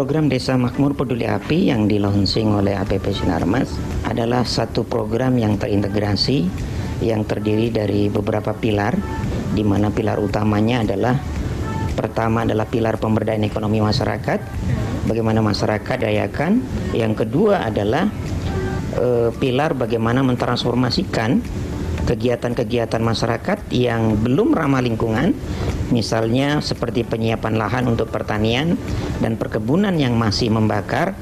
Program Desa Makmur Peduli Api yang di-launching oleh APP Sinarmas adalah satu program yang terintegrasi yang terdiri dari beberapa pilar, di mana pilar utamanya adalah pertama adalah pilar pemberdayaan ekonomi masyarakat, bagaimana masyarakat dayakan. Yang kedua adalah pilar bagaimana mentransformasikan kegiatan-kegiatan masyarakat yang belum ramah lingkungan, misalnya seperti penyiapan lahan untuk pertanian dan perkebunan yang masih membakar,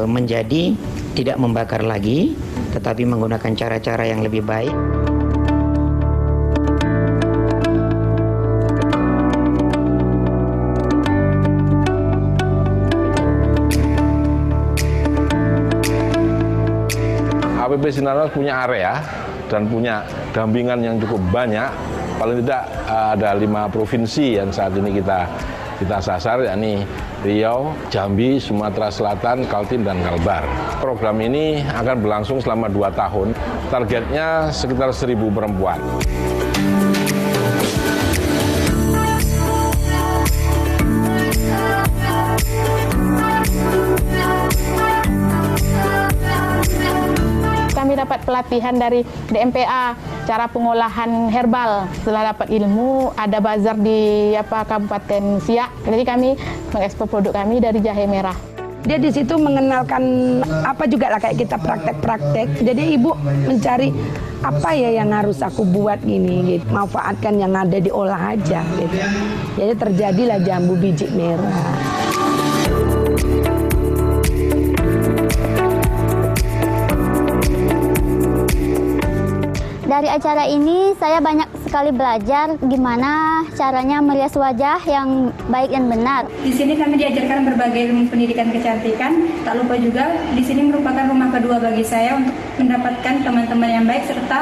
menjadi tidak membakar lagi, tetapi menggunakan cara-cara yang lebih baik. APP Sinarmas punya area dan punya dampingan yang cukup banyak. Paling tidak ada 5 provinsi yang saat ini kita sasar, yakni Riau, Jambi, Sumatera Selatan, Kaltim, dan Kalbar. Program ini akan berlangsung selama 2 tahun. Targetnya sekitar 1.000 perempuan. Kami dapat pelatihan dari DMPA, cara pengolahan herbal. Setelah dapat ilmu, ada bazar di Kabupaten Siak. Jadi kami mengekspor produk kami dari jahe merah. Dia di situ mengenalkan apa juga lah kayak kita praktek-praktek. Jadi ibu mencari apa ya yang harus aku buat gini, gitu. Manfaatkan yang ada diolah aja. Gitu. Jadi terjadilah jambu biji merah. Dari acara ini saya banyak sekali belajar gimana caranya merias wajah yang baik dan benar. Di sini kami diajarkan berbagai ilmu pendidikan kecantikan. Tak lupa juga di sini merupakan rumah kedua bagi saya untuk mendapatkan teman-teman yang baik serta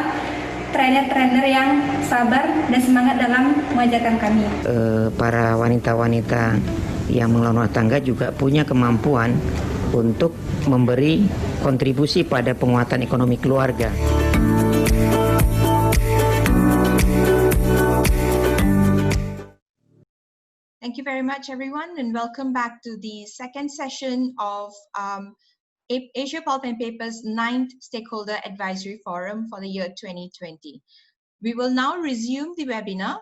trainer-trainer yang sabar dan semangat dalam mengajarkan kami. Para wanita-wanita yang mengelola rumah tangga juga punya kemampuan untuk memberi kontribusi pada penguatan ekonomi keluarga. Thank you very much, everyone, and welcome back to the second session of Asia Pulp and Paper's 9th Stakeholder Advisory Forum for the year 2020. We will now resume the webinar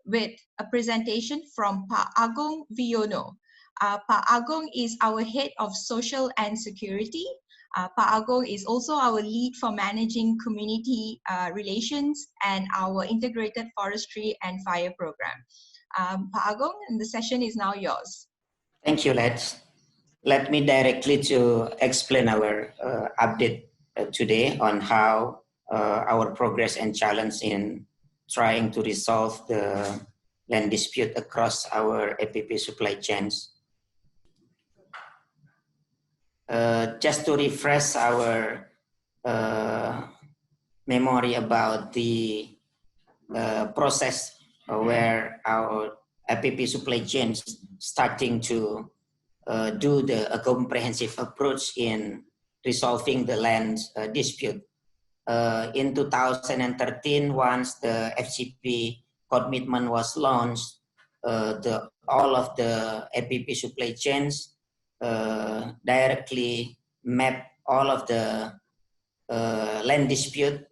with a presentation from Pak Agong Wiono. Pak Agong is our Head of Social and Security. Pak Agong is also our lead for managing community relations and our integrated forestry and fire program. Pak Agong, and the session is now yours. Thank you, Let me directly to explain our update today on how our progress and challenge in trying to resolve the land dispute across our APP supply chains. Just to refresh our memory about the process where our APP supply chains starting to do a comprehensive approach in resolving the land dispute. In 2013, once the FCP commitment was launched, all of the APP supply chains directly map all of the land dispute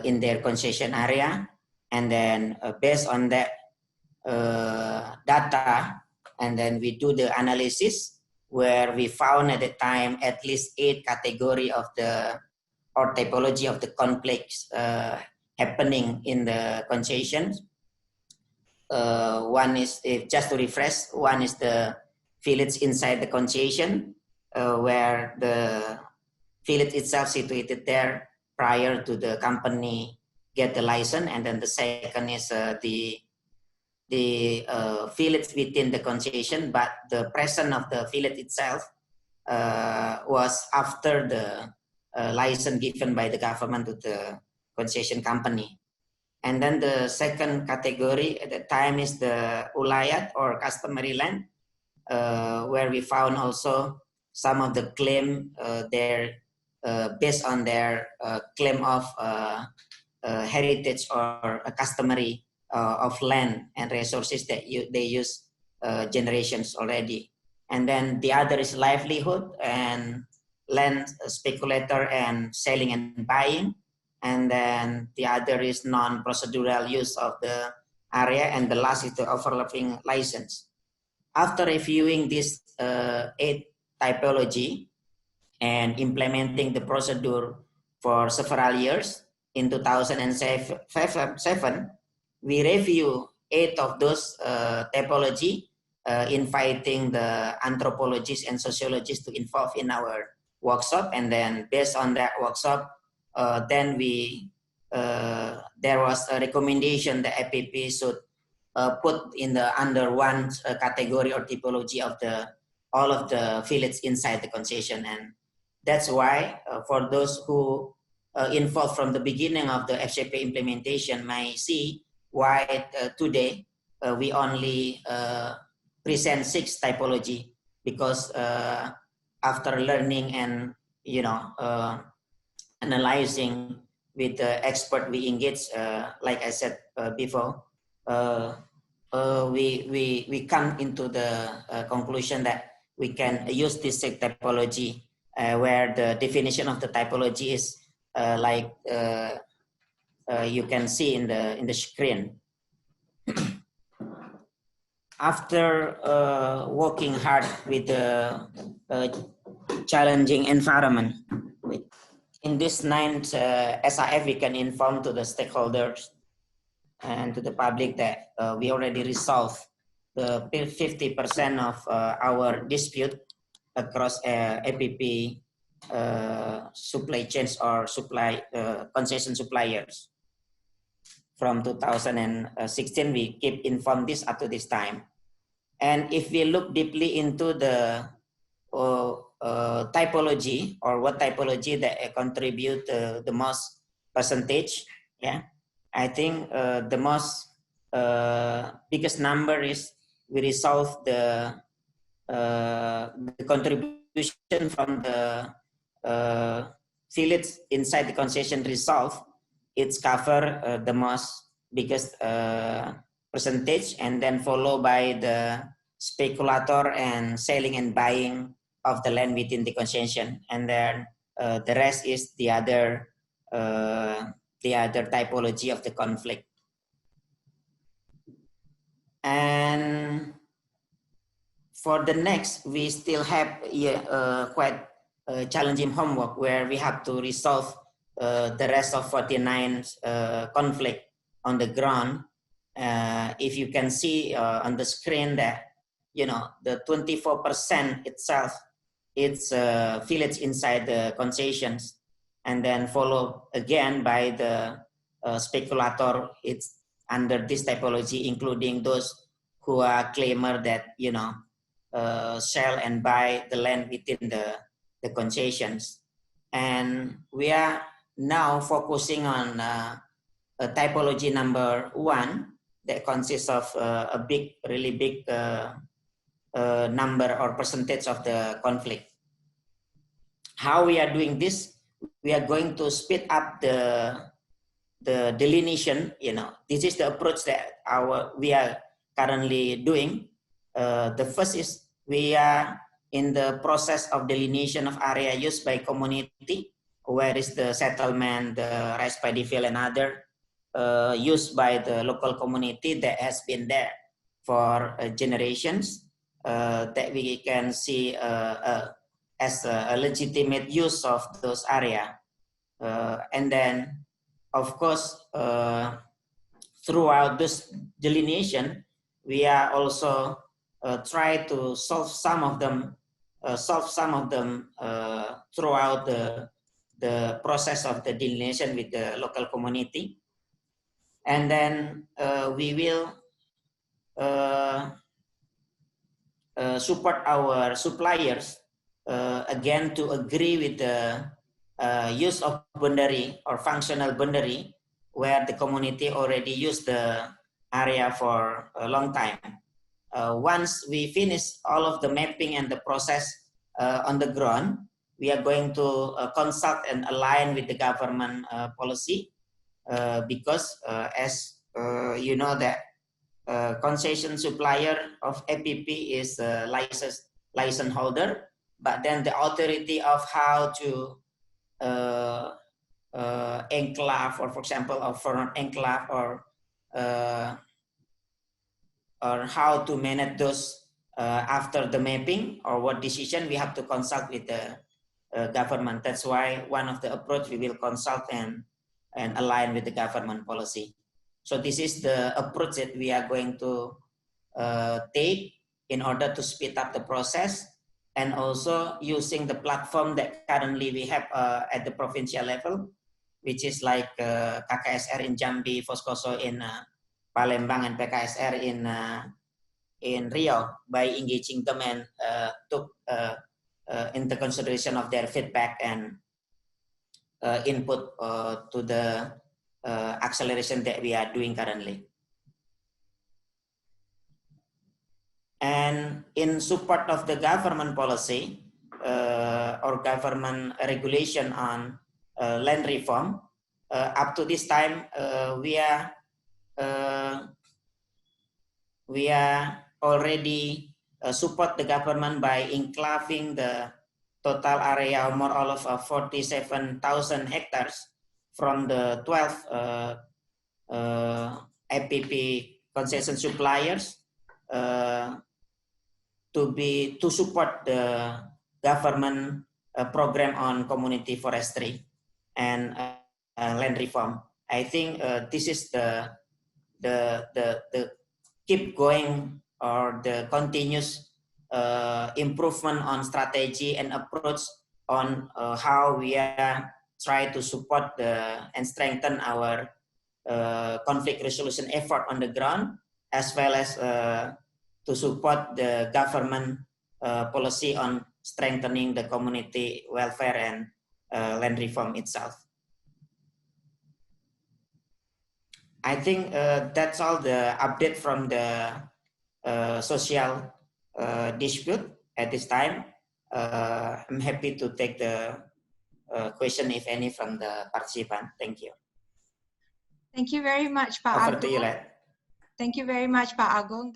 in their concession area. And then based on that data, and then we do the analysis where we found at the time at least 8 category of the or typology of the conflicts happening in the concessions. One is, just to refresh, one is the village inside the concession where the village itself situated there prior to the company get the license, and then the second is the village within the concession, but the presence of the village itself was after the license given by the government to the concession company. And then the second category at the time is the ulayat or customary land, where we found also some of the claim based on their claim of heritage or a customary of land and resources that they use generations already. and then the other is livelihood and land speculator and selling and buying, and then the other is non-procedural use of the area, and the last is the overlapping license. After reviewing this 8 typology and implementing the procedure for several years, in 2007, we review 8 of those typology, inviting the anthropologists and sociologists to involve in our workshop, and then based on that workshop, then there was a recommendation that APP should put in the under one category or typology of all of the villages inside the concession. And that's why for those who involved from the beginning of the FCP implementation may see why today we only present 6 typology, because after learning and analyzing with the expert we engage, like I said before, we come into the conclusion that we can use this typology, where the definition of the typology is like you can see in the screen. After working hard with the challenging environment, in this 9th SAF, we can inform to the stakeholders and to the public that we already resolved the 50% of our dispute across APP supply chains or concession suppliers. From 2016, we keep informed this up to this time. And if we look deeply into the typology, or what typology that contribute the most percentage, yeah, I think the most biggest number is we resolve the contribution from the village inside the concession resolve. It's cover the most biggest percentage, and then followed by the speculator and selling and buying of the land within the concession, and then the rest is the other typology of the conflict. And for the next, we still have quite challenging homework, where we have to resolve the rest of 49 conflict on the ground. If you can see on the screen that, the 24% itself, it's village inside the concessions, and then followed again by the speculator. It's under this typology, including those who are claimer that, sell and buy the land within the concessions. And we are now focusing on typology number 1, that consists of a really big number or percentage of the conflict. How we are doing this? We are going to speed up the delineation. This is the approach that we are currently doing. The first is we are in the process of delineation of area used by community, where is the settlement, the rice paddy field, and other used by the local community that has been there for generations, that we can see as a legitimate use of those area. And then, of course, throughout this delineation, we are also try to solve some of them throughout the process of the delineation with the local community. And then we will support our suppliers again to agree with the use of boundary or functional boundary, where the community already used the area for a long time. Once we finish all of the mapping and the process on the ground, we are going to consult and align with the government policy, because as that concession supplier of APP is licensed license holder, but then the authority of how to enclave, or for example, for an enclave, or how to manage those after the mapping, or what decision we have to consult with the government. That's why one of the approach we will consult and align with the government policy. So this is the approach that we are going to take in order to speed up the process, and also using the platform that currently we have at the provincial level, which is like KKSR in Jambi, Foskoso in Palembang, and PKSR in Riau, by engaging them and took into consideration of their feedback and input to the acceleration that we are doing currently. And in support of the government policy or government regulation on land reform, up to this time we are already support the government by enclaving the total area of more or less 47,000 hectares from the 12 APP concession suppliers to support the government program on community forestry and land reform. I think this is the keep going, or the continuous improvement on strategy and approach on how we are try to support and strengthen our conflict resolution effort on the ground, as well as to support the government policy on strengthening the community welfare and land reform itself. I think that's all the update from the social dispute at this time. I'm happy to take the question, if any, from the participant. Thank you. Thank you very much, Pak Over Agung. to you, Let. Thank you very much, Pak Agung.